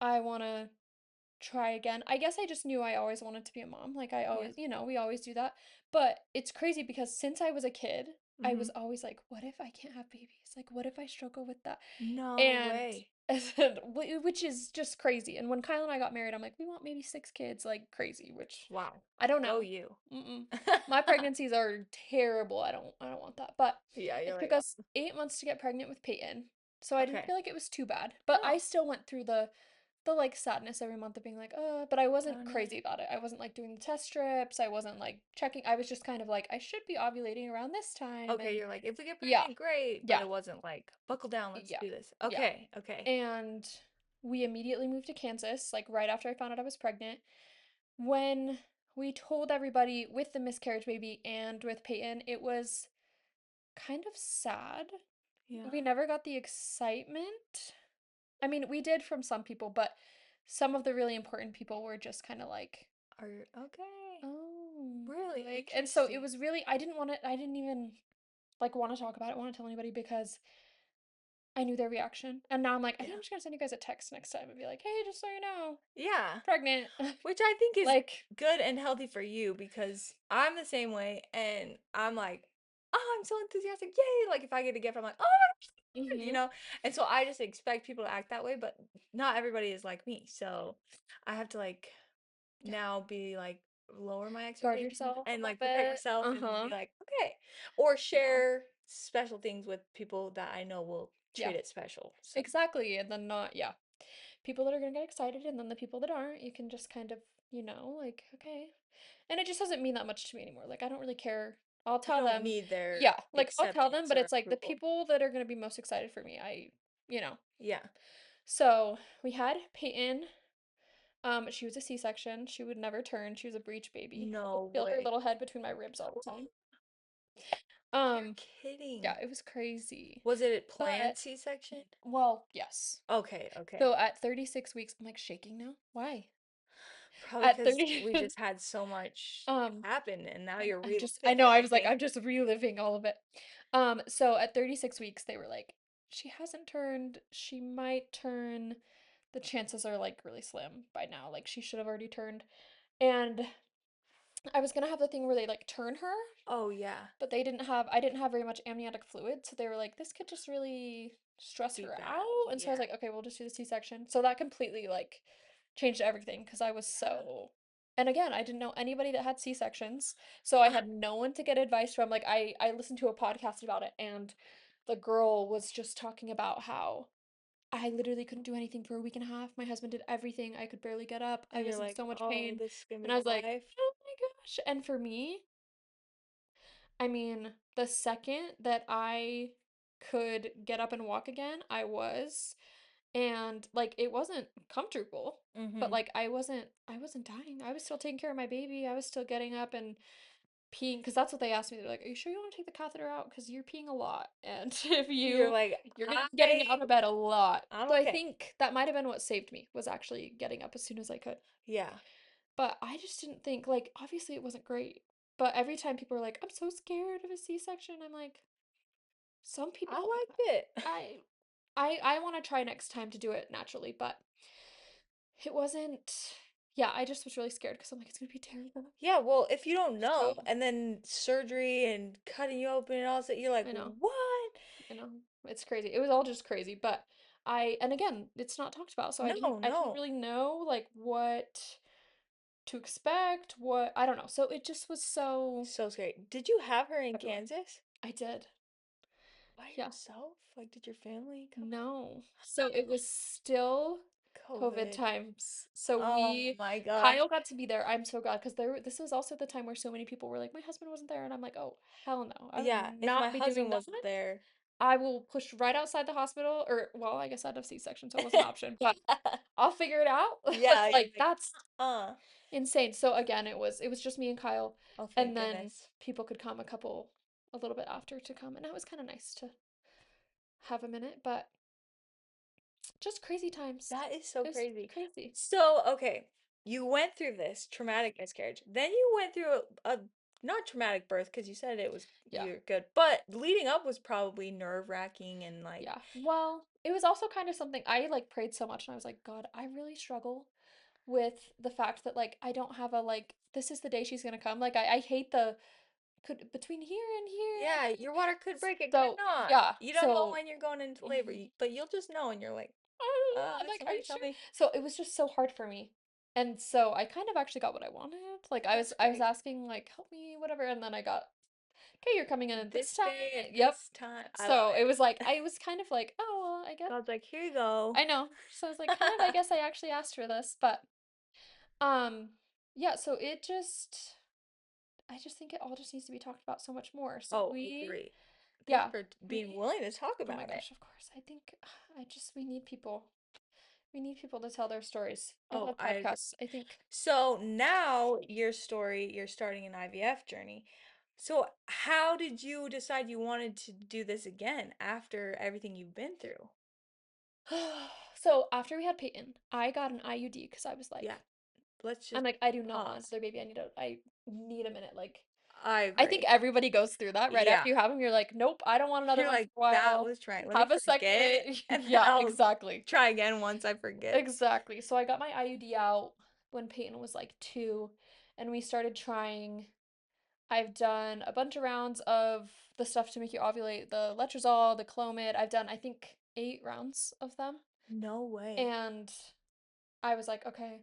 I want to try again. I guess I just knew I always wanted to be a mom. Like, I Yeah. always, we always do that. But it's crazy because since I was a kid, I Mm-hmm. was always like, what if I can't have babies? Like, what if I struggle with that? No And way. which is just crazy. And when Kyle and I got married, I'm like, we want maybe 6 kids, like crazy, which Wow. I don't Go know. you. Mm-mm. My pregnancies are terrible. I don't want that. But Yeah, you're it took like, us 8 months to get pregnant with Peyton. So I didn't okay. feel like it was too bad. But I No. still went through the like sadness every month of being like, but I wasn't Darn it. crazy about it. I wasn't like doing the test strips. I wasn't like checking. I was just kind of like, I should be ovulating around this time. Okay, And you're like, if we get yeah, pregnant, great. But yeah, it wasn't like, buckle down, let's yeah, do this. yeah. Okay, okay. And we immediately moved to Kansas, like right after I found out I was pregnant. When we told everybody with the miscarriage baby and with Peyton, it was kind of sad. Yeah. We never got the excitement. I mean, we did from some people, but some of the really important people were just kind of like, Are you okay? oh, Really like, and so it interesting. was really, I didn't even like want to talk about it, want to tell anybody because I knew their reaction. And now I'm like, I think Yeah. I'm just gonna send you guys a text next time and be like, hey, just so you know, Yeah. pregnant. Which I think is Like, good and healthy for you because I'm the same way and I'm like, oh, I'm so enthusiastic. Yay. Like if I get a gift, I'm like, oh, my gosh, you mm-hmm. know? And so I just expect people to act that way, but not everybody is like me. So I have to like Yeah, now be like lower my guard expectations yourself a and little like protect bit. myself and be Uh-huh. like, okay. Or Yeah. share special things with people that I know will Yeah, treat it special. So exactly. And then not, yeah. People that are gonna get excited and then the people that aren't, you can just kind of, like, okay. And it just doesn't mean that much to me anymore. Like, I don't really care. I'll you tell don't them, need their yeah, like, I'll tell them, acceptance but or it's like the approval. people that are gonna be most excited for me, you know. Yeah. So we had Peyton. She was a C-section. She would never turn. She was a breech baby. I No feel her way. little head between my ribs all the time. You're Um, kidding. yeah, it was crazy. Was it a planned But, C-section? well, yes. Okay, okay. So at 36 weeks, I'm like shaking now. Why? Probably At because 30, we just had so much um, happen and now you're I know, I was like, reliving. I'm just reliving all of it. So at 36 weeks, they were like, she hasn't turned, she might turn. The chances are like really slim by now. Like she should have already turned. And I was gonna have the thing where they like turn her, Oh yeah. but I didn't have very much amniotic fluid, so they were like, this could just really stress Be her bad. out. And so I was Yeah. like, okay, we'll just do the C-section. So that completely like changed everything because I was Yeah. so and again, I didn't know anybody that had C-sections, so I had no one to get advice from. Like I listened to a podcast about it and the girl was just talking about how I literally couldn't do anything for a week and a half. My husband did everything. I could barely get up. I And you're was in like, so much oh, pain. this is gonna be And I my was like, life. oh my gosh. And for me, I mean, the second that I could get up and walk again, I was. And like it wasn't comfortable, but Mm-hmm. like I wasn't dying. I was still taking care of my baby. I was still getting up and peeing because that's what they asked me. They're like, "Are you sure you want to take the catheter out? Because you're peeing a lot, and if You're you like, you're gonna be getting I out of bed a lot." I'm So I okay. think that might have been what saved me was actually getting up as soon as I could. Yeah. But I just didn't think like obviously it wasn't great. But every time people are like, "I'm so scared of a C-section," I'm like, some I people liked it. I I want to try next time to do it naturally, but it wasn't Yeah, I just was really scared because I'm like, it's gonna be terrible. Yeah, well, if you don't know, So and then surgery and cutting you open and all that, you're like, I know, what? I know. It's crazy. It was all just crazy. But and again, it's not talked about. So No, I didn't no. really know like what to expect, what I don't know. So it just was so So scary. Did you have her in everywhere. Kansas I did. by Yeah. yourself? Like, did your family come out? No. So it was still COVID COVID. times. So Oh my gosh. Kyle got to be there. I'm so glad because this was also the time where so many people were like, my husband wasn't there. And I'm like, oh, hell no. I would Yeah, if my not be doing husband that. wasn't there. I will push right outside the hospital, or well, I guess I'd have C-section, so it was an option, but I'll figure it out. Yeah, you're Like like, that's uh. insane. So again, it was just me and Kyle, Oh, and thank then goodness. people could come a little bit after to come, and that was kind of nice to have a minute, but just crazy times. That is so It was crazy. crazy. So, okay, you went through this traumatic miscarriage. Then you went through a not traumatic birth because you said it was Yeah. you're good, but leading up was probably nerve-wracking and like, Yeah. Well, it was also kind of something I like prayed so much and I was like, God, I really struggle with the fact that like I don't have a like this is the day she's gonna come. Like I hate the could between here and here. yeah, your water could break, it could So not. yeah. You don't know So when you're going into labor, but you'll just know, and you're like, I'm like, are you somebody tell sure? me. So it was just so hard for me. And so I kind of actually got what I wanted. Like That's I was great. asking like help me whatever and then I got okay, you're coming in at this This time. day at Yep. this time, I love So it it. was like I was kind of like, oh, well, I guess God's like, here you go. I know. So I was like, kind of I guess I actually asked for this, but um yeah, so I just think it all just needs to be talked about so much more. So Oh, agree. Thanks yeah, for being we willing to talk oh my about it. gosh, of course. I think we need people. We need people to tell their stories. I Oh, love I agree. podcasts. I think So now your story, you're starting an IVF journey. So how did you decide you wanted to do this again after everything you've been through? so after we had Peyton, I got an IUD because I was Yeah, like, let's I'm just like, I do not want pause. another baby. I need a minute. Like, I I think agree. everybody goes through that right Yeah. after you have them. You're like, nope, I don't want another You're one for like, a that while. was trying. Let me Have a second. forget, and then Yeah, I'll exactly. try again once I forget. Exactly. So I got my IUD out when Peyton was like 2, and we started trying. I've done a bunch of rounds of the stuff to make you ovulate, the letrozole, the Clomid. I've done, I think, 8 rounds of them. No way. And I was like, okay,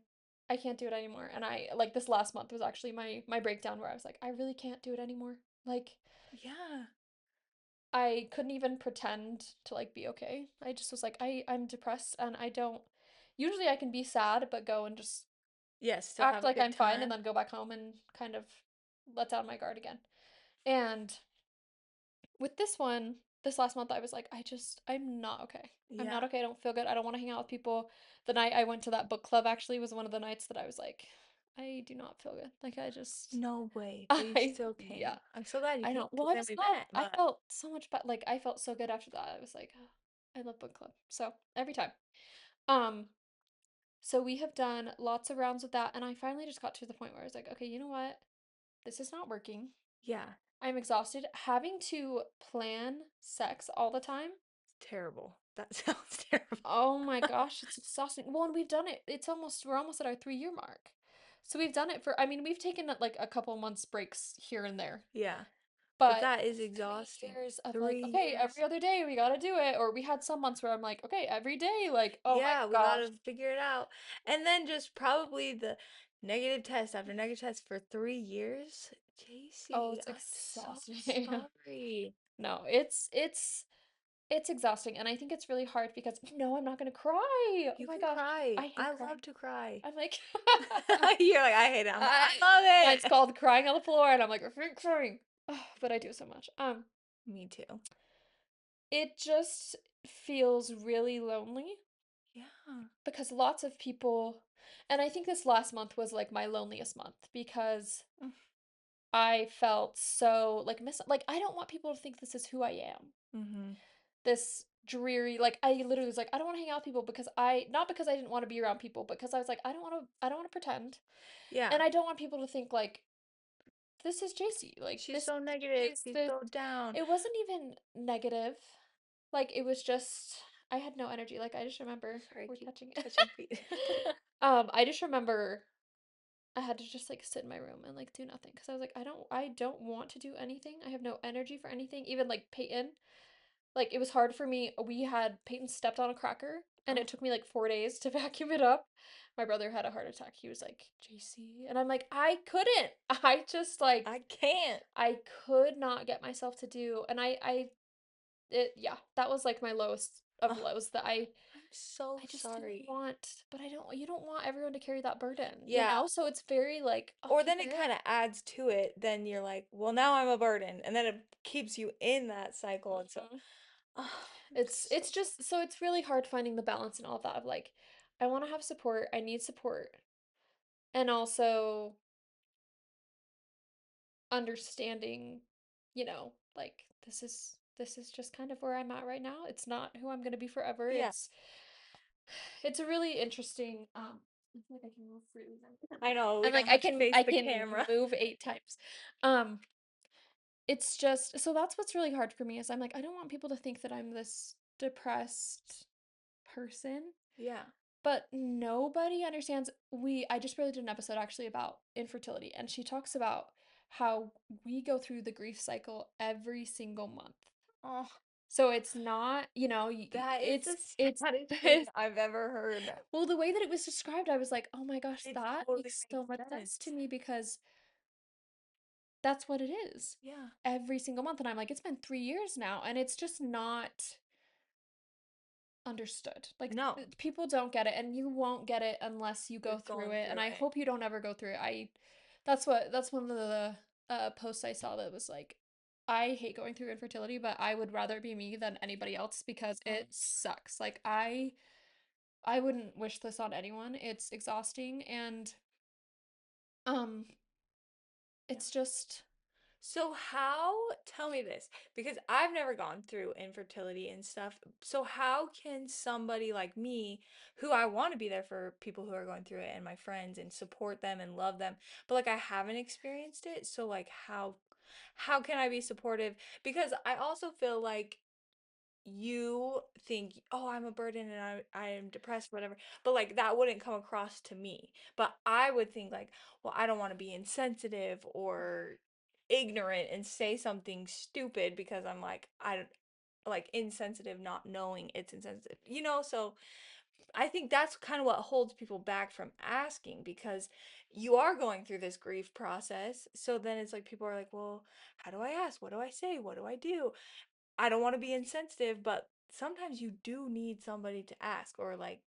I can't do it anymore. And I like this last month was actually my breakdown where I was like, I really can't do it anymore. Like Yeah. I couldn't even pretend to like be okay. I just was like, I'm depressed and I don't usually I can be sad but go and just Yes, still act have a like good I'm fine and time. then go back home and kind of let down my guard again. And with this one, this last month, I was like, I'm not okay. I'm not Yeah. okay. I don't feel good. I don't want to hang out with people. The night I went to that book club actually was one of the nights that I was like, I do not feel good. Like, No way, but you I, still yeah, came. I'm so glad you I came know. Well, because I then just we love, met, I but felt so much better. Like, I felt so good after that. I was like, oh, I love book club. So every time. Um, so we have done lots of rounds with that. And I finally just got to the point where I was like, okay, you know what? This is not working. yeah, I'm exhausted. Having to plan sex all the time. terrible. That sounds terrible. Oh my gosh, it's exhausting. Well, and we've done it. We're almost at our 3 year mark. So we've done it for, I mean, we've taken like a couple months breaks here and there, Yeah, but but that is three exhausting. years of like, 3 okay, years. every other day we gotta do it. Or we had some months where I'm like, okay, every day, like, oh my Yeah, we gosh. gotta figure it out. And then just probably the negative test after negative test for 3 years. Oh, Jacie, it's I'm so exhausting. sorry. No, it's exhausting. And I think it's really hard because no, I'm not gonna cry. Oh You my can gosh. cry. I I hate love crying. to cry. I'm like, You're like, I hate it. I'm like, I, I love mine's it. called crying on the floor, and I'm like, crying. Oh, but I do so much. Me too. It just feels really lonely Yeah. because lots of people, and I think this last month was like my loneliest month because I felt so like like I don't want people to think this is who I am. Mm-hmm. This dreary, like I literally was like, I don't want to hang out with people because not because I didn't want to be around people, because I was like, I don't want to pretend. And Yeah. I don't want people to think like this is Jacie. Like She's so negative. she's She's this so down. it wasn't even negative. Like it was just I had no energy. Like I just remember Sorry, we're keep touching it. touching feet. I just remember I had to just like sit in my room and like do nothing because I was like, I don't want to do anything. I have no energy for anything. Even like Peyton, like it was hard for me. We had Peyton stepped on a cracker and Oh, it took me like 4 days to vacuum it up. My brother had a heart attack. He was like, Jacie. And I'm like, I couldn't. I just like I can't. I could not get myself to do. And yeah, that was like my lowest of Oh, lows that I'm so I just didn't sorry. want, but I don't, you don't want everyone to carry that burden, you Yeah. know? So it's very like, Or okay, then it kind of adds to it. Then you're like, well, now I'm a burden. And then it keeps you in that cycle. And so, mhm. oh, I'm It's so just so it's really hard finding the balance and all of that of like, I want to have support, I need support, and also understanding, like this is just kind of where I'm at right now. It's not who I'm gonna be forever. yeah. It's a really interesting I feel like I can move freely now. I know we I'm like don't I have to can face I the can camera. move 8 times. Um it's just so that's what's really hard for me is I'm like I don't want people to think that I'm this depressed person, Yeah. but nobody understands I just really did an episode actually about infertility and she talks about how we go through the grief cycle every single month. Oh, So it's not, that is the it's saddest thing I've ever heard. well, the way that it was described, I was like, "Oh my gosh, It that totally makes so makes much sense to sense. me because that's what it is Yeah. every single month." And I'm like, "It's been 3 years now, and it's just not understood." Like, No, people don't get it, and you won't get it unless you you're go through going it, and through I it. hope you don't ever go through it. That's one of the, posts I saw that was like, "I hate going through infertility, but I would rather it be me than anybody else because Oh, it sucks." Like, I wouldn't wish this on anyone. It's exhausting and, um, yeah. it's just So tell me this, because I've never gone through infertility and stuff. So how can somebody like me, who I want to be there for people who are going through it and my friends and support them and love them, but like I haven't experienced it. So like how can I be supportive? Because I also feel like you think, oh, I'm a burden and I am depressed, whatever. But like that wouldn't come across to me. But I would think like, well, I don't want to be insensitive or ignorant and say something stupid because I'm like, I don't like insensitive, not knowing it's insensitive, So I think that's kind of what holds people back from asking because you are going through this grief process. So then it's like people are like, well, how do I ask? What do I say? What do I do? I don't want to be insensitive, but sometimes you do need somebody to ask or like,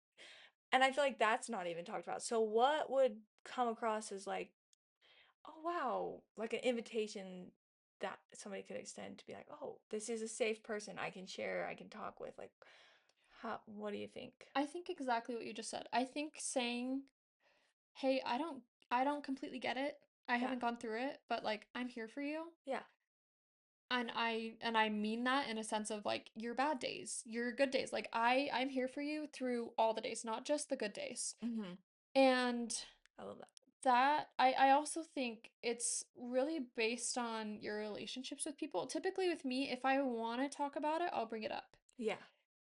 and I feel like that's not even talked about. So what would come across as like, oh wow, like an invitation that somebody could extend to be like, oh, this is a safe person I can share, I can talk with. Like, what do you think? I think exactly what you just said. I think saying, "Hey, I don't completely get it. I Yeah. haven't gone through it, but like I'm here for you." Yeah. And I mean that in a sense of like your bad days, your good days. Like I'm here for you through all the days, not just the good days. Mm-hmm. And I love that. that I also think it's really based on your relationships with people. Typically with me, if I want to talk about it, I'll bring it up. Yeah.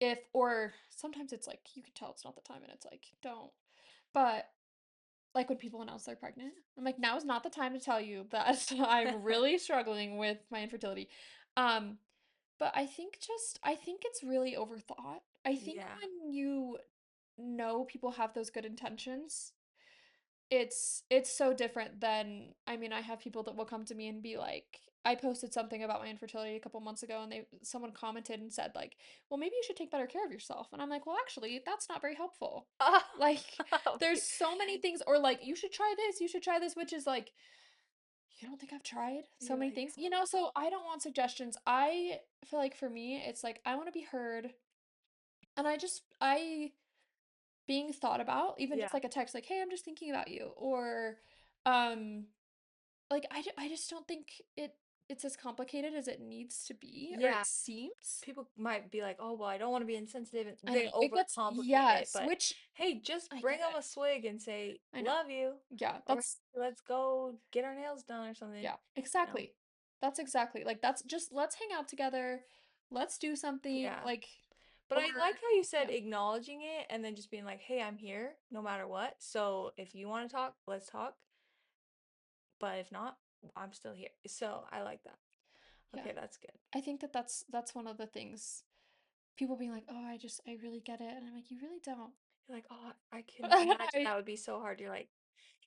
If or sometimes it's like you can tell it's not the time and it's like don't. But like when people announce they're pregnant, I'm like now is not the time to tell you that I'm really struggling with my infertility. Um but I think it's really overthought. I think Yeah. when you know people have those good intentions, it's so different than I mean, I have people that will come to me and be like, I posted something about my infertility a couple months ago and someone commented and said like, "Well, maybe you should take better care of yourself." And I'm like, "Well, actually, that's not very helpful." Oh, Like there's okay. so many things or like, you should try this," which is like, you don't think I've tried so You're many like, things? So I don't want suggestions. I feel like for me, it's like I want to be heard and I being thought about, even yeah. just like a text like, "Hey, I'm just thinking about you," or um like I just don't think it's as complicated as it needs to be or it Yeah. seems. People might be like, oh, well, I don't want to be insensitive. And I know. they It gets overcomplicate it. yes, But which hey, just I bring get them it. a swig and say, I know. love you. Yeah, Or let's go get our nails done or something. yeah, You know? exactly. That's exactly. Like that's just let's hang out together. Let's do something Yeah. like But or I like how you said yeah. acknowledging it and then just being like, hey, I'm here no matter what. So if you want to talk, let's talk. but if not, I'm still here. So I like that. Yeah. Okay, that's good. I think that that's one of the things people being like, "Oh, I really get it." And I'm like, "You really don't." You're like, oh, I can imagine I, that would be so hard. You're like,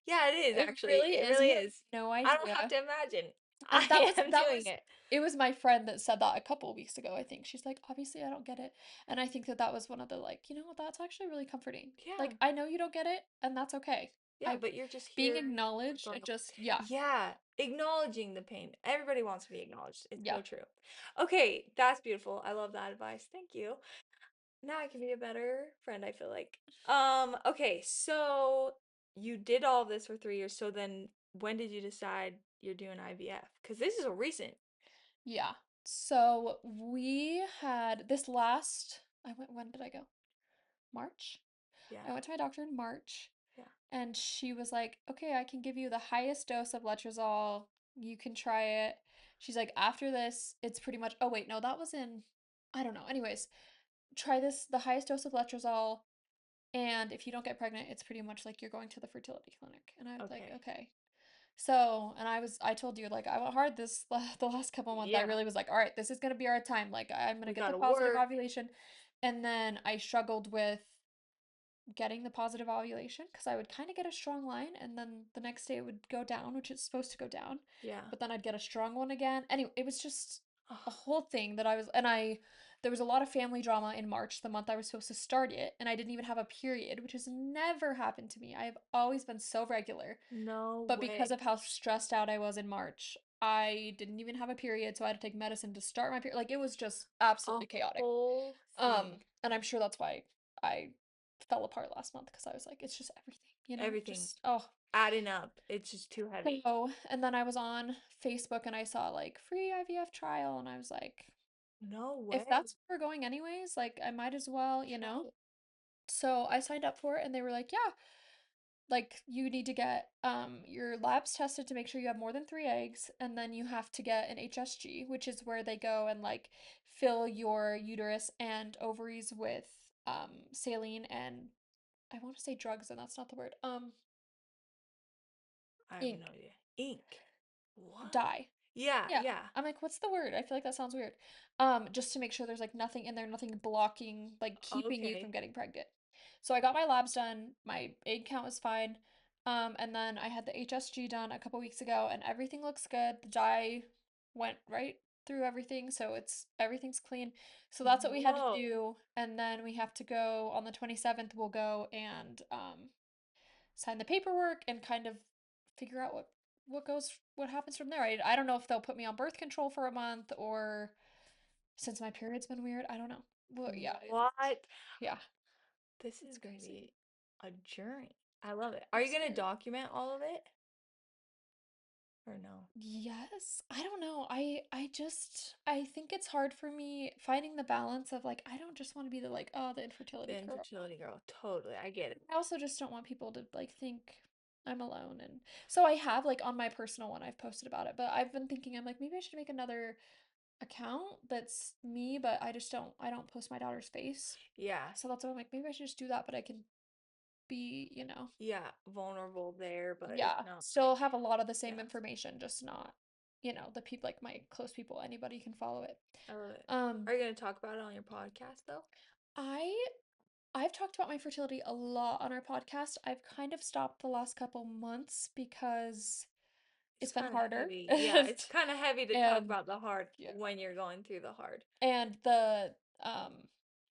yeah, it is it actually. really It is. really You have is. no I don't have idea. to imagine. And I am doing it. it was my friend that said that a couple weeks ago, I think. She's like, "Obviously, I don't get it." And I think that that was one of the like, you know what, that's actually really comforting. Yeah. Like, I know you don't get it, and that's okay. Yeah, I but you're just being here acknowledged growing and up. just yeah. Yeah, acknowledging the pain. Everybody wants to be acknowledged. It's Yeah. so true. Okay, that's beautiful. I love that advice. Thank you. Now I can be a better friend, I feel like. Okay, so you did all of this for 3 years. So then when did you decide you're doing IVF? Because this is a recent. Yeah. So we had this last I went when did I go? March? Yeah, I went to my doctor in March yeah. and she was like, "Okay, I can give you the highest dose of letrozole. You can try it." She's like, "After this, it's pretty much Oh wait, no, that was in I don't know. Anyways, try this the highest dose of letrozole and if you don't get pregnant, it's pretty much like you're going to the fertility clinic." And I was like, Okay. "Okay." So, and I told you like I went hard the last couple months. I Yeah, really was like, all right, this is gonna be our time. Like I'm gonna we get the gotta positive work. ovulation, and then I struggled with getting the positive ovulation because I would kind of get a strong line, and then the next day it would go down, which it's supposed to go down, Yeah. but then I'd get a strong one again. Anyway, it was just Oh, a whole thing that I was, and I there was a lot of family drama in March, the month I was supposed to start it, and I didn't even have a period, which has never happened to me. I have always been so regular. no But because way. of how stressed out I was in March, I didn't even have a period, so I had to take medicine to start my period. Like it was just A absolutely chaotic. whole thing. And I'm sure that's why I fell apart last month because I was like, it's just everything, you know? Everything Just oh. adding up. It's just too heavy. So, and then I was on Facebook and I saw like free IVF trial and I was like, No if way. that's where we're going anyways, like I might as well, you Try know? it. So I signed up for it and they were like, yeah, like you need to get your labs tested to make sure you have more than 3 eggs and then you have to get an HSG, which is where they go and like fill your uterus and ovaries with saline and I want to say drugs and that's not the word. I have no Ink, idea. Ink. What? dye. Yeah, Yeah. yeah. I'm like, what's the word? I feel like that sounds weird. Just to make sure there's like nothing in there, nothing blocking, like keeping you from Okay. getting pregnant. So I got my labs done. My egg count was fine. And then I had the HSG done a couple weeks ago, and everything looks good. The dye went right through everything, so everything's clean. So that's what we had to Whoa. do, and then we have to go on the 27th. We'll go and sign the paperwork and kind of figure out what happens from there. I don't know if they'll put me on birth control for a month or since my period's been weird, I don't know. Well, yeah, What? yeah, This it's is gonna crazy. be a journey. I love it. Are I'm you gonna scared. document all of it? Or no? Yes, I don't know. I think it's hard for me finding the balance of like I don't just want to be the like oh the The infertility girl. infertility girl. Totally. I get it. I also just don't want people to like think I'm alone and so I have like on my personal one I've posted about it, but I've been thinking I'm like maybe I should make another account that's me, but I don't post my daughter's face. Yeah. So that's why I'm like, maybe I should just do that, but I can be, you know, Yeah. Vulnerable there, but it's yeah, not still like, have a lot of the same yeah. information, just not, you know, the people like my close people, anybody can follow it. I love it. Um, Are you gonna talk about it on your podcast though? I I've talked about my fertility a lot on our podcast. I've kind of stopped the last couple months because It's it's been kind of harder. heavy. Yeah, it's kind of heavy to talk And about the hard yeah. when you're going through the hard. And um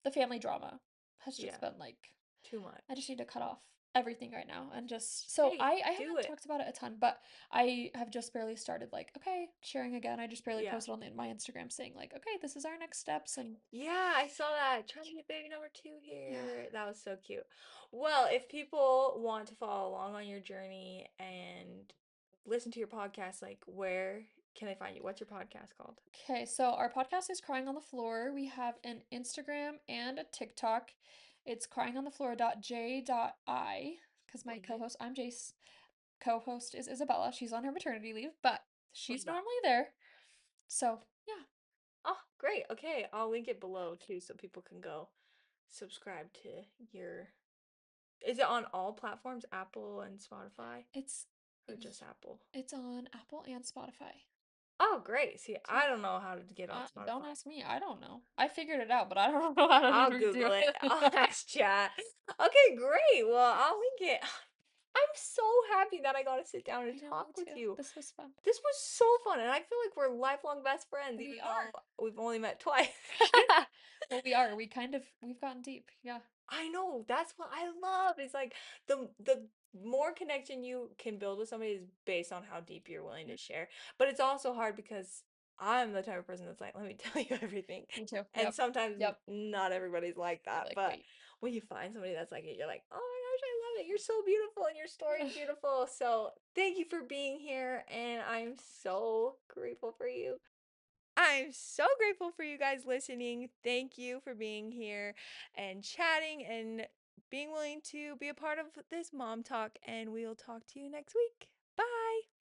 the family drama has just Yeah, been like too I just much. need to cut off everything right now and just so Hey, I do haven't it. talked about it a ton, but I have just barely started like, okay, sharing again. I just barely Yeah. posted on my Instagram saying like, okay, this is our next steps and Yeah, I saw that. Trying to get baby number two yeah. here. That was so cute. Well, if people want to follow along on your journey and listen to your podcast, like where can they find you? What's your podcast called? Okay, so our podcast is Crying on the Floor. We have an Instagram and a TikTok. It's cryingonthefloor.j.i because my Love it. co-host, I'm Jace. Co-host is Isabella. She's on her maternity leave, but Love she's that. normally there. So, yeah. Oh, great. Okay, I'll link it below too so people can go subscribe to your. Is it on all platforms, Apple and Spotify? It's or just Apple? It's on Apple and Spotify. Oh, great. See, So, I don't know how to get on don't Spotify. ask me. I don't know. I figured it out, but I don't know how to I'll do Google it. I'll it. ask chat. Okay, great. Well, I'll link it. I'm so happy that I got to sit down and I know, me talk with too. you. This was fun. This was so fun, and I feel like we're lifelong best friends, even We though are. we've only met twice. Well, we are. We've gotten deep. Yeah. I know, that's what I love. It's like the more connection you can build with somebody is based on how deep you're willing to Mhm. share. But it's also hard because I'm the type of person that's like, let me tell you everything. Me too. And Yep. sometimes Yep. not everybody's like You're that. like, But wait. when you find somebody that's like it, you're like, oh my gosh, I love it. You're so beautiful and your story is beautiful. So thank you for being here. And I'm so grateful for you. I'm so grateful for you guys listening. Thank you for being here and chatting and being willing to be a part of this mom talk. And we'll talk to you next week. Bye.